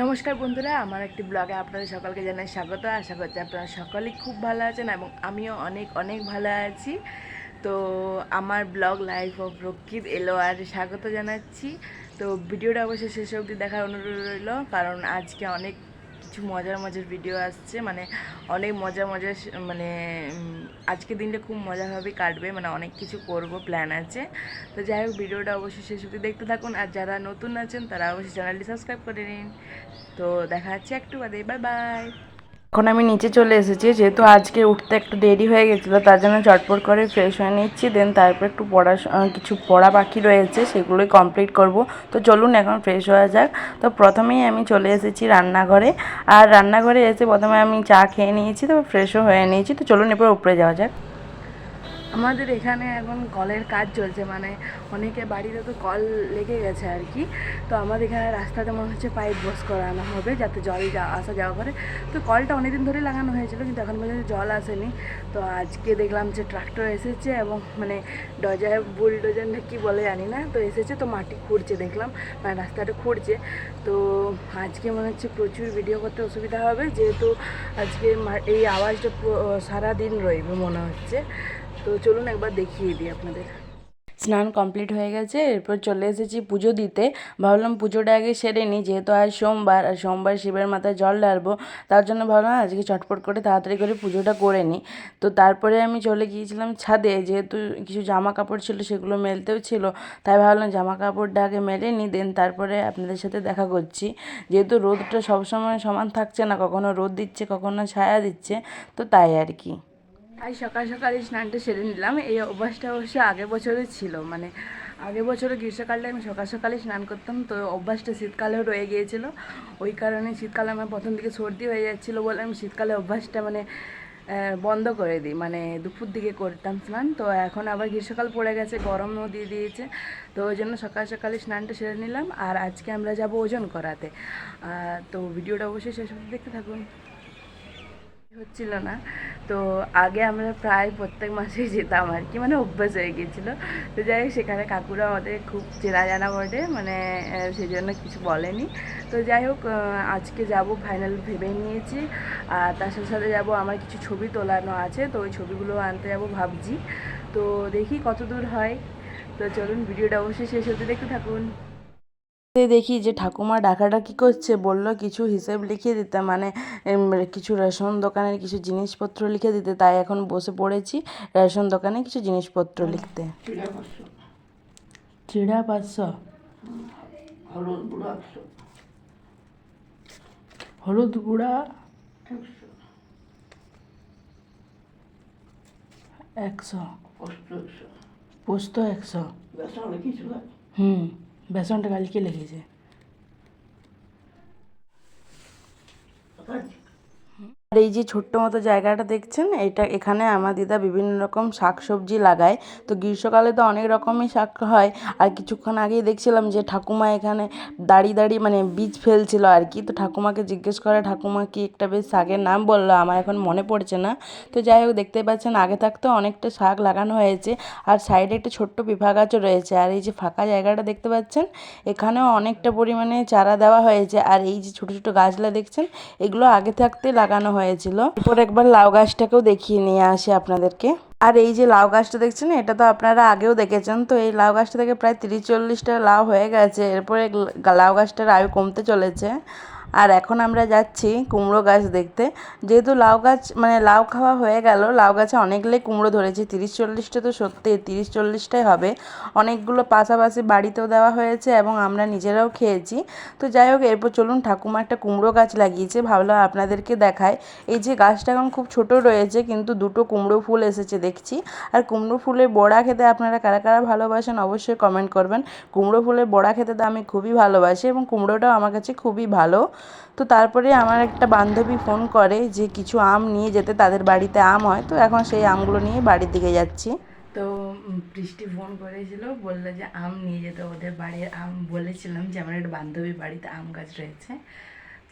নমস্কার বন্ধুরা, আমার একটি ব্লগে আপনাদের সকলকে জানাই স্বাগত। আশা করছি আপনারা সকলেই খুব ভালো আছেন এবং আমিও অনেক অনেক ভালো আছি। তো আমার ব্লগ লাইফ অফ রক্ষিত এলো আর স্বাগত জানাচ্ছি। তো ভিডিওটা অবশ্যই শেষ অবধি দেখার অনুরোধ রইল, কারণ আজকে অনেক কিছু মজার মজার ভিডিও আসছে, মানে অনেক মজার মজার মানে আজকে দিনটা খুব মজাভাবে কাটবে, মানে অনেক কিছু করব প্ল্যান আছে। তো যাই হোক, ভিডিওটা অবশ্যই শেষ অবধি দেখতে থাকুন, আর যারা নতুন আছেন তারা অবশ্যই চ্যানেলটি সাবস্ক্রাইব করে নিন। তো দেখা যাচ্ছে একটু বাদে, বাই বাই। এখন আমি নিচে চলে এসেছি, যেহেতু আজকে উঠতে একটু দেরি হয়ে গেছিলো, তার জন্য চটপট করে ফ্রেশ হয়ে নিচ্ছি। দেন তারপর একটু কিছু পড়া বাকি রয়েছে, সেগুলোই কমপ্লিট করব। তো চলুন এখন ফ্রেশ হওয়া যাক। তো প্রথমেই আমি চলে এসেছি রান্নাঘরে, আর রান্নাঘরে এসে প্রথমে আমি চা খেয়ে নিয়েছি, তো ফ্রেশও হয়ে নিয়েছি। তো চলুন এরপর উপরে যাওয়া যাক। আমাদের এখানে এখন কলের কাজ চলছে, মানে অনেকে বাড়িতে তো কল লেগে গেছে আর কি। তো আমাদের এখানে রাস্তাতে মনে হচ্ছে পাইপ বস করানো হবে, যাতে জল আসা যাওয়া করে। তো কলটা অনেকদিন ধরেই লাগানো হয়েছিল, কিন্তু এখন পর্যন্ত জল আসেনি। তো আজকে দেখলাম যে ট্রাক্টর এসেছে, এবং মানে বুলডোজার না কী বলে জানি না, তো এসেছে, তো মাটি খুঁড়ছে দেখলাম, মানে রাস্তাটা খুঁড়ছে। তো আজকে মনে হচ্ছে প্রচুর ভিডিও করতে অসুবিধা হবে, যেহেতু আজকে এই আওয়াজটা সারাদিন রইবে মনে হচ্ছে। তো চলুন একবার দেখিয়ে দিই আপনাদের। স্নান কমপ্লিট হয়ে গেছে, এরপর চলে এসেছি পুজো দিতে। ভাবলাম পুজোটা আগে সেরে নিই, যেহেতু আজ সোমবার, আর সোমবার শিবের মাথায় জল ঢালবো। তার জন্য ভাবলাম আজকে চটপট করে তাড়াতাড়ি করে পুজোটা করে নিই। তো তারপরে আমি চলে গিয়েছিলাম ছাদে, যেহেতু কিছু জামা কাপড় ছিল সেগুলো মেলতেও ছিল। তাই ভাবলাম জামা কাপড়টা আগে মেলে নিই, দেন তারপরে আপনাদের সাথে দেখা করছি। যেহেতু রোদটা সবসময় সমান থাকছে না, কখনো রোদ দিচ্ছে কখনো ছায়া দিচ্ছে, তো তাই আর কি। আজ সকাল সকাল স্নানটা সেরে নিলাম। এই অভ্যাসটা অবশ্য আগের বছরে ছিল, মানে আগের বছরে গ্রীষ্মকালে আমি সকাল সকালে স্নান করতাম, তো অভ্যাসটা শীতকালেও রয়ে গিয়েছিল। ওই কারণে শীতকালে আমার প্রথম দিকে সর্দি হয়ে যাচ্ছিলো বলে আমি শীতকালে অভ্যাসটা মানে বন্ধ করে দিই, মানে দুপুর দিকে করতাম স্নান। তো এখন আবার গ্রীষ্মকাল পড়ে গেছে, গরমও দিয়ে দিয়েছে, তো ওই জন্য সকাল সকালে স্নানটা সেরে নিলাম। আর আজকে আমরা যাব ওজন করাতে। তো ভিডিওটা অবশ্যই শেষ অবধি দেখতে থাকুন। হচ্ছিল না, তো আগে আমরা প্রায় প্রত্যেক মাসেই যেতাম আর কি, মানে অভ্যাস হয়ে গিয়েছিলো। তো যাই হোক, সেখানে কাকুরা আমাদের খুব চেনা জানা বটে, মানে সেই জন্য কিছু বলেনি। তো যাই হোক, আজকে যাব ফাইনাল ভেবে নিয়েছি। আর তার সাথে সাথে যাবো, আমার কিছু ছবি তোলানো আছে, তো ওই ছবিগুলো আনতে যাবো ভাবছি। তো দেখি কত দূর হয়। তো চলুন ভিডিওটা অবশ্যই শেষ অবধি দেখতে থাকুন। দেখি যে ঠাকুমা ডাকাডাকি করছে, বললো কিছু হিসেব লিখে দিতে, মানে কিছু রেশন দোকানের কিছু জিনিসপত্র লিখে দিতে। তাই এখন বসে পড়েছি রেশন দোকানে কিছু জিনিসপত্র লিখতে। চিড়া 500, হলুদ গুঁড়া 100, পোস্ত 100। বেসনটা কালকে লেগেছে। আর এই যে ছোট্ট মতো জায়গাটা দেখছেন, এখানে আমার দিদা বিভিন্ন রকম শাকসবজি লাগায়। তো গ্রীষ্মকালে তো অনেক রকমই শাক হয়। আর কিছুক্ষণ আগেই দেখছিলাম যে ঠাকুমা এখানে দাঁড়িয়ে দাঁড়িয়ে মানে বীজ ফেলছিল আর কি। তো ঠাকুমাকে জিজ্ঞেস করে, ঠাকুমা কি একটা বেশ শাকের নাম বললো, আমার এখন মনে পড়ছে না। তো যাই হোক, দেখতে পাচ্ছেন আগে থাকতেও অনেকটা শাক লাগানো হয়েছে, আর সাইডে একটা ছোট্ট পিফা গাছও রয়েছে। আর এই যে ফাঁকা জায়গাটা দেখতে পাচ্ছেন, এখানেও অনেকটা পরিমাণে চারা দেওয়া হয়েছে। আর এই যে ছোটো ছোটো গাছগুলো দেখছেন, এগুলো আগে থাকতে লাগানো হয়েছিল। এরপর একবার লাউ গাছটাকেও দেখিয়ে নিয়ে আসি আপনাদেরকে। আর এই যে লাউ গাছটা দেখছেন, এটা তো আপনারা আগেও দেখেছেন। তো এই লাউ গাছটা থেকে প্রায় 30-40টা লাউ হয়ে গেছে। এরপরে লাউ গাছটার আয়ু কমতে চলেছে। আর এখন আমরা যাচ্ছি কুমড়ো গাছ দেখতে। যেহেতু লাউ গাছ মানে লাউ খাওয়া হয়ে গেল, লাউ গাছে অনেকগুলোই কুমড়ো ধরেছে, 30-40টা তো সত্যি 30-40টাই হবে। অনেকগুলো পাশাপাশি বাড়িতেও দেওয়া হয়েছে এবং আমরা নিজেরাও খেয়েছি। তো যাই হোক, এরপর চলুন, ঠাকুমা একটা কুমড়ো গাছ লাগিয়েছে, ভাবলাম আপনাদেরকে দেখায়। এই যে গাছটা এখন খুব ছোট রয়েছে, কিন্তু দুটো কুমড়ো ফুল এসেছে দেখছি। আর কুমড়ো ফুলের বড়া খেতে আপনারা কারা কারা ভালোবাসেন অবশ্যই কমেন্ট করবেন। কুমড়ো ফুলের বড়া খেতে তো আমি খুবই ভালোবাসি, এবং কুমড়োটাও আমার কাছে খুবই ভালো। তো তারপরে আমার একটা বান্ধবী ফোন করে যে কিছু আম নিয়ে যেতে, তাদের বাড়িতে আম হয়। তো এখন সেই আমগুলো নিয়ে বাড়ির দিকে যাচ্ছি। তো বৃষ্টি ফোন করেছিল, বললো যে আম নিয়ে যেতে ওদের বাড়ির আম। বলেছিলাম যে আমার একটা বান্ধবীর বাড়িতে আম গাছ রয়েছে,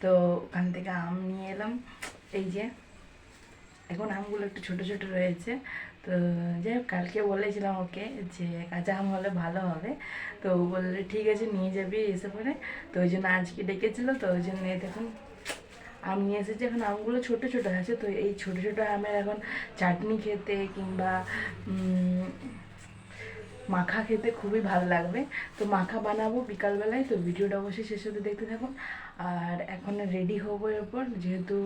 তো ওখান থেকে আম নিয়ে এলাম। এই যে এখন আমগুলো একটু ছোট ছোট রয়েছে, তো তো যাই হোক, কালকে বলেছিলাম ওকে যে কাঁচা আম হলে ভালো হবে, তো ও বললে ঠিক আছে নিয়ে যাবি এসে পরে। তো ওই জন্য আজকে ডেকেছিলো, তো ওই জন্য দেখুন আম নিয়ে এসেছে। এখন আমগুলো ছোটো ছোটো আছে, তো এই ছোটো ছোটো আমের এখন চাটনি খেতে কিংবা মাখা খেতে খুবই ভালো লাগবে। তো মাখা বানাবো বিকালবেলায়, তো ভিডিওটা অবশ্যই শেষ হতে দেখতে থাকুন। আর এখন রেডি হবো এরপর, যেহেতু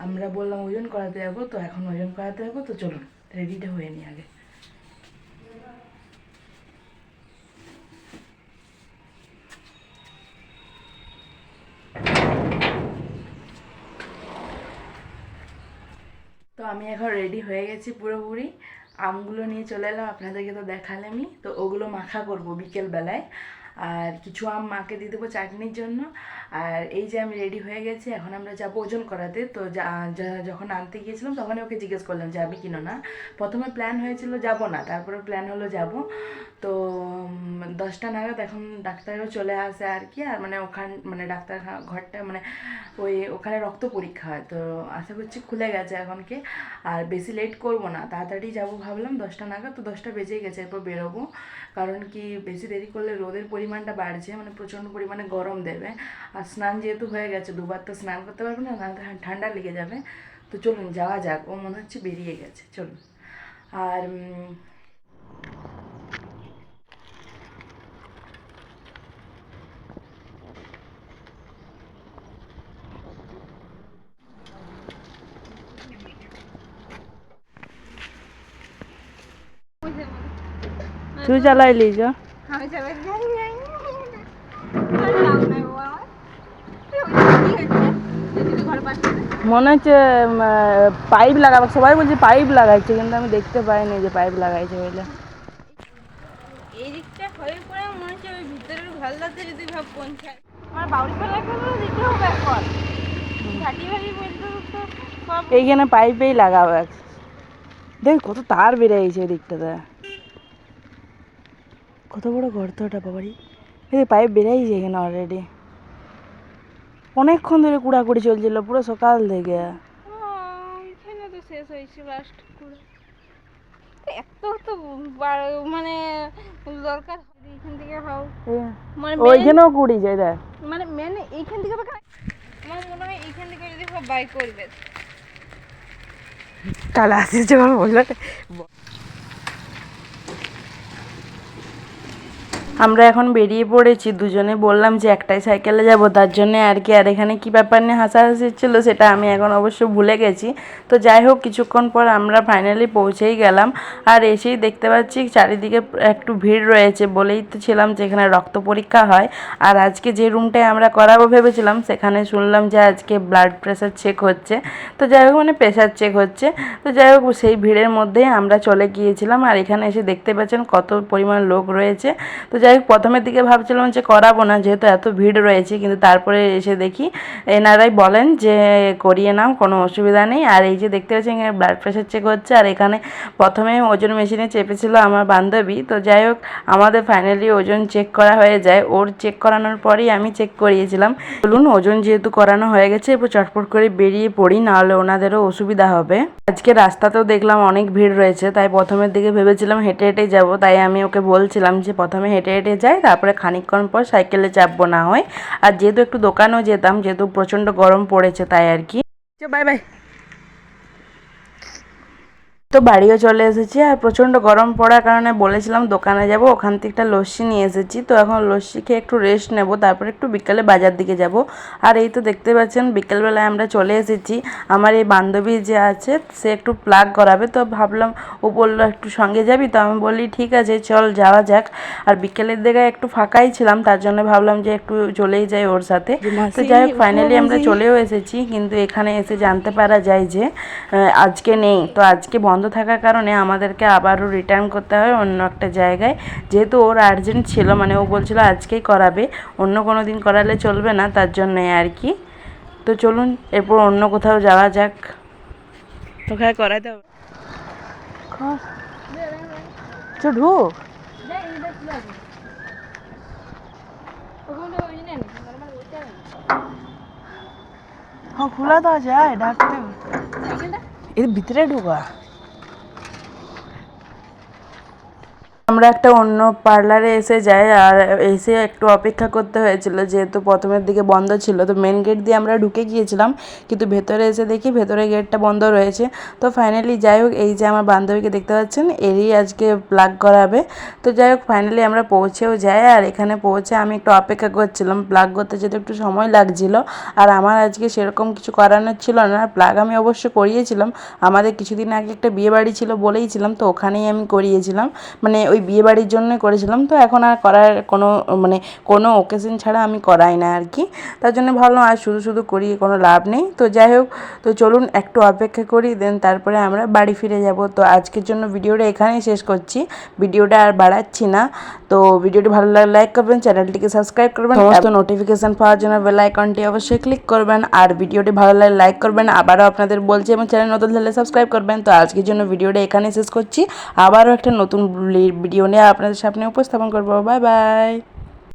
আমরা বললাম ওজন করাতে যাবো, তো এখন ওজন করাতে যাবো। তো চলুন রেডিটা হয়ে নিই আগে। তো আমি এখন রেডি হয়ে গেছি পুরোপুরি। আমগুলো নিয়ে চলে এলাম, আপনাদেরকে তো দেখালামই। তো ওগুলো মাখা করব বিকেলবেলায়, আর কিছু আম মাকে দিয়ে দেবো চাটনির জন্য। আর এই যে আমি রেডি হয়ে গেছি, এখন আমরা যাবো ওজন করাতে। তো যখন আনতে গিয়েছিলাম তখনই ওকে জিজ্ঞেস করলাম যাবি কিনা না। প্রথমে প্ল্যান হয়েছিল যাব না, তারপরে প্ল্যান হলো যাব। তো 10টা নাগাদ এখন ডাক্তারও চলে আসে আর কি। আর মানে মানে ডাক্তার ঘরটা মানে ওখানে রক্ত পরীক্ষা হয়, তো আশা করছি খুলে গেছে এখনকে। আর বেশি লেট করব না, তাড়াতাড়ি যাব ভাবলাম 10টা নাগাদ। তো 10টা বেজেই গেছে, এরপর বেরোবো। কারণ কি বেশি দেরি করলে রোদের পরিমাণটা বাড়ছে, মানে প্রচণ্ড পরিমাণে গরম দেবে। আর স্নান যেহেতু হয়ে গেছে, দুবার তো স্নান করতে পারবো না, না ঠান্ডা লেগে যাবে। তো চলুন যাওয়া যাক, ও মনে হচ্ছে বেরিয়ে গেছে, চলুন। আর তুই চালাইলি যা, মনে হচ্ছে পাইপ লাগাবে, সবাই বলছে পাইপ লাগাইছে, কিন্তু আমি দেখতে পাইনি যে পাইপ লাগাইছে বলে। এই দিকটা হয়ে পড়ে মনে হচ্ছে ওই ভিতরের ঘরটাতে যদি ভাব পৌঁছায়, আমার বাউরি ফেলাগুলো দিতে হবে এখন। ঘাটি ভাটি বলতে তো সব এইখানে পাইপেই লাগাবে। দেখ কত তার বেরিয়েছে এই দিকটাতে, কত বড় গর্তটা বাবারি। এই পাইপ বেরিয়েছে এখানে অলরেডি, অনেকক্ষণ ধরে কুড়াকুড়ি চলছিল পুরো সকাল থেকে। এখানে তো শেষ হয়েছে লাস্ট করে। এত তো মানে দরকার এইখান থেকে হাও মানে ওইখানেও কুড়ি যায় দেখ, মানে মেন এইখান থেকে আমার মনে হয় এইখান থেকে যদি সব বাই করবে কাল আসিস বললো। আমরা এখন বেরিয়ে পড়েছি দুজনে, বললাম যে একটাই সাইকেলে যাব তার জন্যে আর কি। আর এখানে কী ব্যাপার নিয়ে হাসাহাসি ছিল সেটা আমি এখন অবশ্য ভুলে গেছি। তো যাই হোক, কিছুক্ষণ পর আমরা ফাইনালি পৌঁছেই গেলাম। আর এসেই দেখতে পাচ্ছি চারিদিকে একটু ভিড় রয়েছে, বলেই তো ছিলাম যে এখানে রক্ত পরীক্ষা হয়। আর আজকে যে রুমটায় আমরা করাবো ভেবেছিলাম, সেখানে শুনলাম যে আজকে ব্লাড প্রেশার চেক হচ্ছে। তো যাই হোক, মানে প্রেশার চেক হচ্ছে। তো যাই হোক, সেই ভিড়ের মধ্যেই আমরা চলে গিয়েছিলাম। আর এখানে এসে দেখতে পাচ্ছেন কত পরিমাণ লোক রয়েছে। তো যাই হোক, প্রথমের দিকে ভাবছিলাম যে করাবো না, যেহেতু এত ভিড় রয়েছে, কিন্তু তারপরে এসে দেখি এনারাই বলেন যে করিয়ে নাও, কোনো অসুবিধা নেই। আর এই যে দেখতে পাচ্ছেন এখানে ব্লাড প্রেশার চেক হচ্ছে। আর এখানে প্রথমে ওজন মেশিনে চেপেছিল আমার বান্ধবী। তো যাই হোক, আমাদের ফাইনালি ওজন চেক করা হয়ে যায়। ওর চেক করানোর পরেই আমি চেক করিয়েছিলাম। বলুন, ওজন যেহেতু করানো হয়ে গেছে, এরপর চটপট করে বেরিয়ে পড়ি, নাহলে ওনাদেরও অসুবিধা হবে। আজকে রাস্তাতেও দেখলাম অনেক ভিড় রয়েছে, তাই প্রথমের দিকে ভেবেছিলাম হেঁটে হেঁটে যাব। তাই আমি ওকে বলছিলাম যে প্রথমে হেঁটে হেঁটে যাই, তারপরে খানিকক্ষণ পর সাইকেলে চাপবো না হয়। আর যেহেতু একটু দোকানেও যেতাম, যেহেতু প্রচণ্ড গরম পড়েছে, তাই আর কি। Bye bye. তো বাড়িও চলে এসেছি। আর প্রচণ্ড গরম পড়ার কারণে বলেছিলাম দোকানে যাব, ওখান থেকে একটা লস্যি নিয়ে এসেছি। তো এখন লস্যি খেয়ে একটু রেস্ট নেব, তারপরে একটু বিকেলে বাজার দিকে যাব। আর এই তো দেখতে পাচ্ছেন বিকেলবেলায় আমরা চলে এসেছি। আমার এই বান্ধবী যে আছে, সে একটু প্লাগ করাবে। তো ভাবলাম, ও বললো একটু সঙ্গে যাবি, তো আমি বলি ঠিক আছে চল যাওয়া যাক। আর বিকেলের দিকে একটু ফাঁকাই ছিলাম, তার জন্য ভাবলাম যে একটু চলেই যাই ওর সাথে। তো যাই হোক, ফাইনালি আমরা চলেও এসেছি। কিন্তু এখানে এসে জানতে পারা যায় যে আজকে নেই। তো আজকে বন্ধ থাকার কারণে আমাদেরকে আবারও রিটার্ন করতে হয় অন্য একটা জায়গায়। যেহেতু ওর আর্জেন্ট ছিল, মানে ও বলছিল আজকেই করাবে, অন্য কোনো দিন করালে চলবে না, তার জন্যে আর কি। তো চলুন এরপর অন্য কোথাও যাওয়া যাক। তোকে করাইতে হবে, ঢুক। হ্যাঁ, খোলা তো আছে, ডাকতে এর ভিতরে ঢোকা। আমরা একটা অন্য পার্লারে এসে যাই, আর এসে একটু অপেক্ষা করতে হয়েছিল যেহেতু প্রথমের দিকে বন্ধ ছিল। তো মেন গেট দিয়ে আমরা ঢুকে গিয়েছিলাম, কিন্তু ভেতরে এসে দেখি ভেতরে গেটটা বন্ধ রয়েছে। তো ফাইনালি যাই হোক, এই যে আমার বান্ধবীকে দেখতে পাচ্ছেন, এরই আজকে প্লাগ করাবে। তো যাই হোক ফাইনালি আমরা পৌঁছেও যাই, আর এখানে পৌঁছে আমি একটু অপেক্ষা করছিলাম। প্লাগ করতে যেতে একটু সময় লাগছিল, আর আমার আজকে সেরকম কিছু করানোর ছিল না। প্লাগ আমি অবশ্য করিয়েছিলাম, আমাদের কিছুদিন আগে একটা বিয়ে বাড়ি ছিল বলেইছিলাম, তো ওখানেই আমি করিয়েছিলাম, মানে ওই বিয়ে বাড়ির জন্যই করেছিলাম। তো এখন আর করার কোনো ওকেশন ছাড়া আমি করাই না আর কি। তার জন্য ভাবলাম আর শুধু শুধু করিয়ে কোনো লাভ নেই। তো যাই হোক, তো চলুন একটু অপেক্ষা করি, দেন তারপরে আমরা বাড়ি ফিরে যাব। তো আজকের জন্য ভিডিওটা এখানেই শেষ করছি, ভিডিওটা আর বাড়াচ্ছি না। তো ভিডিওটি ভালো লাগলে লাইক করবেন, চ্যানেলটিকে সাবস্ক্রাইব করবেন, সমস্ত নোটিফিকেশান পাওয়ার জন্য বেল আইকনটি অবশ্যই ক্লিক করবেন। আর ভিডিওটি ভালো লাগলে লাইক করবেন, আবারও আপনাদের বলছি, এবং চ্যানেল নতুন হলে সাবস্ক্রাইব করবেন। তো আজকের জন্য ভিডিওটা এখানেই শেষ করছি, আবারও একটা নতুন ভিডিও নিয়ে আপনাদের সামনে উপস্থাপন করবো। Bye bye.